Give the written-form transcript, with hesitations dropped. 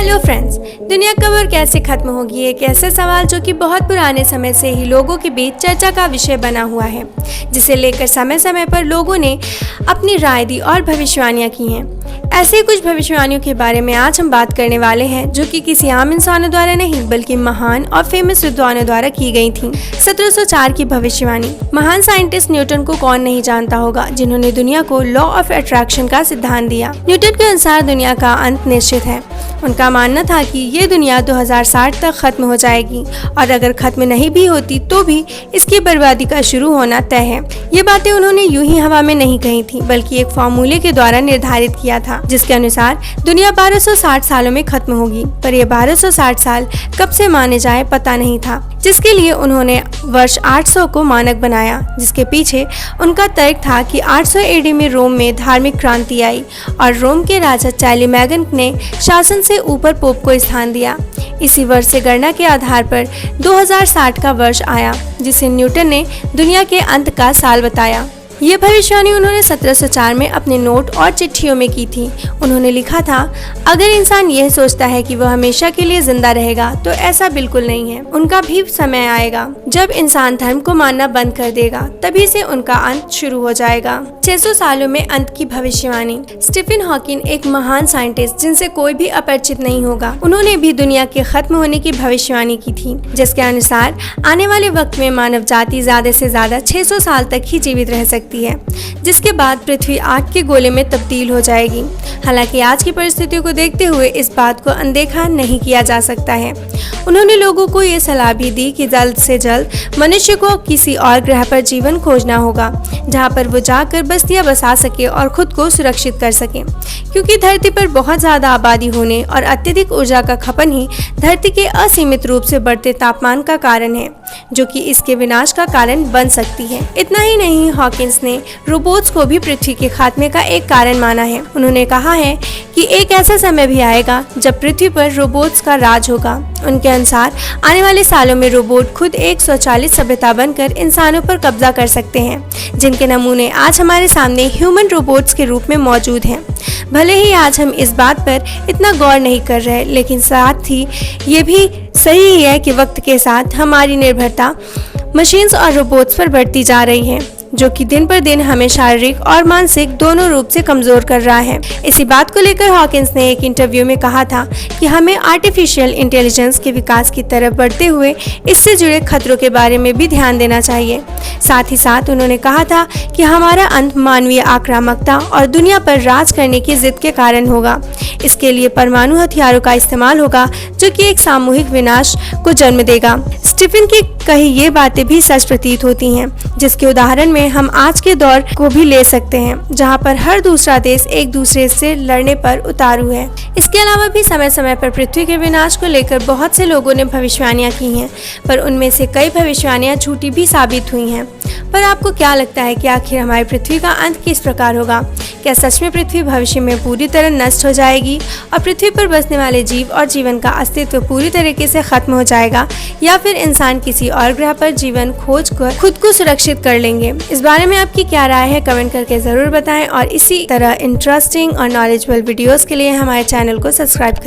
Hello friends, दुनिया कब और कैसे खत्म होगी एक ऐसा सवाल जो कि बहुत पुराने समय से ही लोगों के बीच चर्चा का विषय बना हुआ है, जिसे लेकर समय समय पर लोगों ने अपनी राय दी और भविष्यवाणियां की हैं। ऐसे ही कुछ भविष्यवाणियों के बारे में आज हम बात करने वाले हैं, जो कि किसी आम इंसानों द्वारा नहीं बल्कि महान और फेमस विद्वानों द्वारा की गई थी। 1704 की भविष्यवाणी। महान साइंटिस्ट न्यूटन को कौन नहीं जानता होगा, जिन्होंने दुनिया को लॉ ऑफ अट्रैक्शन का सिद्धांत दिया। न्यूटन के अनुसार दुनिया का अंत निश्चित है। उनका मानना था कि ये दुनिया 2060 तक खत्म हो जाएगी और अगर खत्म नहीं भी होती तो भी इसकी बर्बादी का शुरू होना तय है। ये बातें उन्होंने यूं ही हवा में नहीं कही थी, बल्कि एक फॉर्मूले के द्वारा निर्धारित किया था, जिसके अनुसार दुनिया 1260 सालों में खत्म होगी। पर ये 1260 साल कब से माने जाए पता नहीं था, जिसके लिए उन्होंने वर्ष 800 को मानक बनाया, जिसके पीछे उनका तर्क था कि 800 एडी में रोम में धार्मिक क्रांति आई और रोम के राजा चार्लेमेगन ने शासन से ऊपर पोप को स्थान दिया। इसी वर्ष से गणना के आधार पर 2060 का वर्ष आया, जिसे न्यूटन ने दुनिया के अंत का साल बताया। ये भविष्यवाणी उन्होंने 1704 में अपने नोट और चिट्ठियों में की थी। उन्होंने लिखा था, अगर इंसान यह सोचता है कि वह हमेशा के लिए जिंदा रहेगा तो ऐसा बिल्कुल नहीं है। उनका भी समय आएगा जब इंसान धर्म को मानना बंद कर देगा, तभी से उनका अंत शुरू हो जाएगा। 600 सालों में अंत की भविष्यवाणी। स्टीफन हॉकिंग एक महान साइंटिस्ट जिनसे कोई भी अपरिचित नहीं होगा, उन्होंने भी दुनिया के खत्म होने की भविष्यवाणी की थी, जिसके अनुसार आने वाले वक्त में मानव जाति ज्यादा से ज्यादा 600 साल तक ही जीवित रह सकती है, जिसके बाद पृथ्वी आग के गोले में तब्दील हो जाएगी। हालांकि आज की परिस्थितियों को देखते हुए इस बात को अनदेखा नहीं किया जा सकता है। उन्होंने लोगों को ये सलाह भी दी कि जल्द से जल्द मनुष्य को किसी और ग्रह पर जीवन खोजना होगा, जहां पर वो जाकर बस्तियां बसा सके और खुद को सुरक्षित कर सके, क्योंकि धरती पर बहुत ज्यादा आबादी होने और अत्यधिक ऊर्जा का खपन ही धरती के असीमित रूप से बढ़ते तापमान का कारण है, जो कि इसके विनाश का कारण बन सकती है। इतना ही नहीं, हॉकिंस ने रोबोट्स को भी पृथ्वी के खात्मे का एक कारण माना है। उन्होंने कहा है कि एक ऐसा समय भी आएगा जब पृथ्वी पर रोबोट्स का राज होगा। उनके अनुसार आने वाले सालों में रोबोट खुद एक स्वचालित सभ्यता बनकर इंसानों पर कब्जा कर सकते हैं, जिनके नमूने आज हमारे सामने ह्यूमन रोबोट्स के रूप में मौजूद हैं। भले ही आज हम इस बात पर इतना गौर नहीं कर रहे, लेकिन साथ ही ये भी सही है कि वक्त के साथ हमारी निर्भरता मशीन्स और रोबोट्स पर बढ़ती जा रही है, जो कि दिन पर दिन हमें शारीरिक और मानसिक दोनों रूप से कमजोर कर रहा है। इसी बात को लेकर हॉकिंस ने एक इंटरव्यू में कहा था कि हमें आर्टिफिशियल इंटेलिजेंस के विकास की तरफ बढ़ते हुए इससे जुड़े खतरों के बारे में भी ध्यान देना चाहिए। साथ ही साथ उन्होंने कहा था कि हमारा अंत मानवीय आक्रामकता और दुनिया पर राज करने की जिद के कारण होगा। इसके लिए परमाणु हथियारों का इस्तेमाल होगा, जो कि एक सामूहिक विनाश को जन्म देगा। स्टीफन की कही ये बातें भी सच प्रतीत होती हैं, जिसके उदाहरण में हम आज के दौर को भी ले सकते हैं, जहां पर हर दूसरा देश एक दूसरे से लड़ने पर उतारू है। इसके अलावा भी समय समय पर पृथ्वी के विनाश को लेकर बहुत से लोगों ने भविष्यवाणियां की हैं, पर उनमें से कई भविष्यवाणियां झूठी भी साबित हुई हैं। पर आपको क्या लगता है कि आखिर हमारी पृथ्वी का अंत किस प्रकार होगा? क्या सच में पृथ्वी भविष्य में पूरी तरह नष्ट हो जाएगी और पृथ्वी पर बसने वाले जीव और जीवन का अस्तित्व पूरी तरीके से खत्म हो जाएगा, या फिर इंसान किसी और ग्रह पर जीवन खोज कर खुद को सुरक्षित कर लेंगे? इस बारे में आपकी क्या राय है, कमेंट करके जरूर बताएं और इसी तरह इंटरेस्टिंग और नॉलेजेबल वीडियोस के लिए हमारे चैनल को सब्सक्राइब करें।